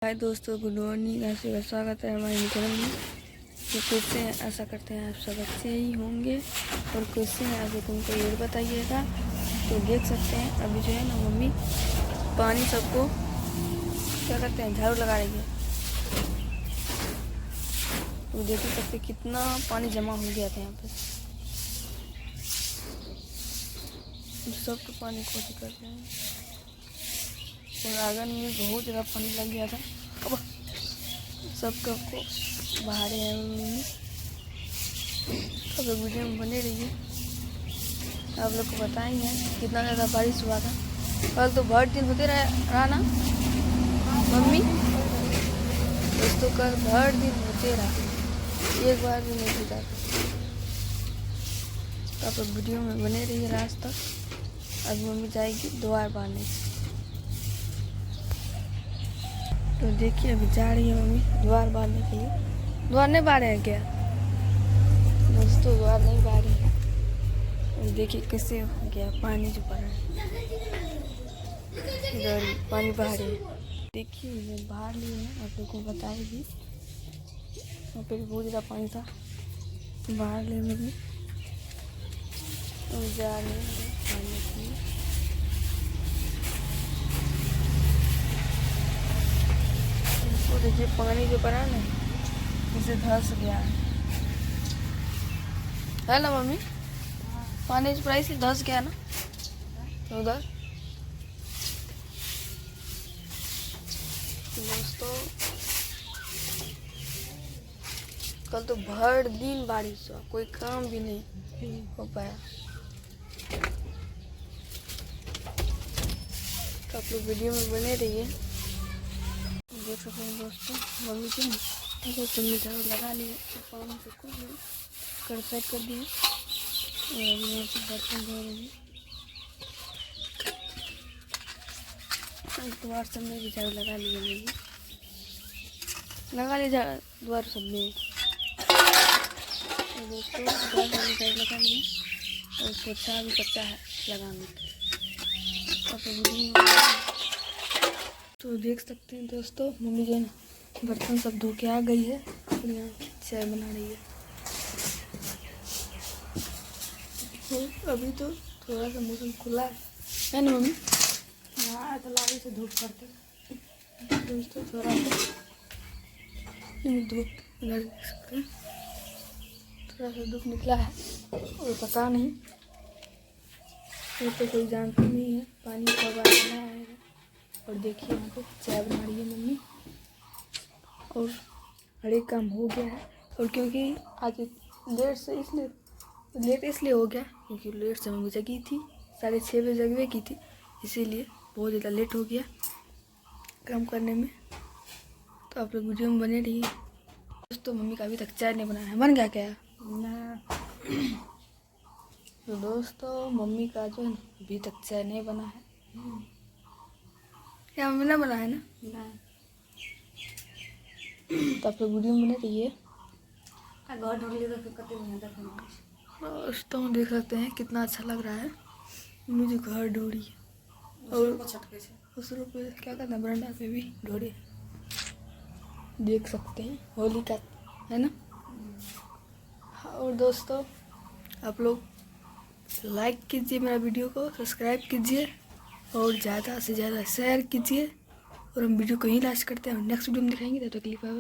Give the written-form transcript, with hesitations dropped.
हाय दोस्तों, good morning. आप सबका स्वागत है हमारे चैनल में। तो कैसे हैं, आशा करते हैं आप सब अच्छे ही होंगे। और कैसे हैं आप लोगों को ये बताइएगा। तो देख सकते हैं अभी जो है ना मम्मी पानी सबको क्या करते हैं, झाड़ू लगा रही है। तो देख सकते कितना पानी जमा हो गया था यहाँ पे। सबको पानी कोशिश कर रहे हैं। और आंगन में बहुत ज़्यादा पानी लग गया था। अब सबको बाहर है। अब वीडियो में बने रहिए, आप लोग को बताएंगे कितना ज़्यादा बारिश हुआ था। कल तो भर दिन होते रहा ना मम्मी। दोस्तों कल भर दिन होते रहा, एक बार भी नहीं टूटा। तो आप वीडियो में बने रहिए लास्ट तक। अब मम्मी जाएगी द्वार बांधने। तो देखिए अभी जा रही है मम्मी द्वार बांधने के लिए। द्वार नहीं बांध रहे हैं क्या दोस्तों? द्वार नहीं बांध रहे हैं। और देखिए कैसे हो गया, पानी जो पड़ रहा है इधर पानी बहा रही है। देखिए बाहर लिए हैं, आप लोगों को बताए भी वहाँ पे बहुत ज़्यादा पानी था। बाहर ले में भी जा रहे हैं पानी के लिए। तो देखिए पानी जो पड़ा ना इसे धंस गया है ना मम्मी। पानी जो पड़ा इसलिए धंस गया ना उधर। दोस्तों कल तो भर दिन बारिश हुआ, कोई काम भी नहीं हो पाया। तो आप लोग वीडियो में बने रहिए। देख सकते हैं दोस्तों मम्मी की चुन्नी झाड़ू लगा लिए, पानी से कुछ कर सेट कर दिए। और अभी यहाँ से बर्तन धो रही है। द्वार सब में भी झाड़ू लगा लिए मम्मी, लगा लिए द्वार सब में। तो दोस्तों द्वार सब में झाड़ू लगा लिए और पोछा भी कच्चा है लगाने के। तो देख सकते हैं दोस्तों मम्मी जो है ना बर्तन सब धो के आ गई है और यहाँ चाय बना रही है। अभी तो थोड़ा सा मौसम खुला है ना मम्मी। हाँ तो लाड़ी से धूप करते दोस्तों थोड़ा सा धूप देख सकते हैं, थोड़ा सा धूप निकला है। और पता नहीं तो कोई जानती नहीं है पानी कब आना आएगा। और देखिए यहाँ पे चाय बना रही है मम्मी। और हर एक काम हो गया है। और क्योंकि आज लेट इसलिए हो गया क्योंकि लेट से मम्मी जगी थी, 6:30 बजे जगवे की थी, इसीलिए बहुत ज़्यादा लेट हो गया काम करने में। तो आप लोग वीडियो में बने रहिए। दोस्तों मम्मी का अभी तक चाय नहीं बनाया है, बन गया क्या ना। तो दोस्तों मम्मी का जो है अभी तक चाय नहीं बना है। क्या मम्मी ना बना है ना? तो आप लोग वीडियो में बने रहिए। घर ढूंढ लिए तो कते में दोस्तों देख सकते हैं कितना अच्छा लग रहा है। मुझे घर ढोड़ी है और उस पे क्या करना, बरंडा पे भी ढोड़ी देख सकते हैं, होली का है ना। और दोस्तों आप लोग लाइक कीजिए मेरा वीडियो को, सब्सक्राइब कीजिए और ज़्यादा से ज़्यादा शेयर कीजिए। और हम वीडियो को यहीं लास्ट करते हैं और नेक्स्ट वीडियो में दिखाएंगे। तो तकलीफ है।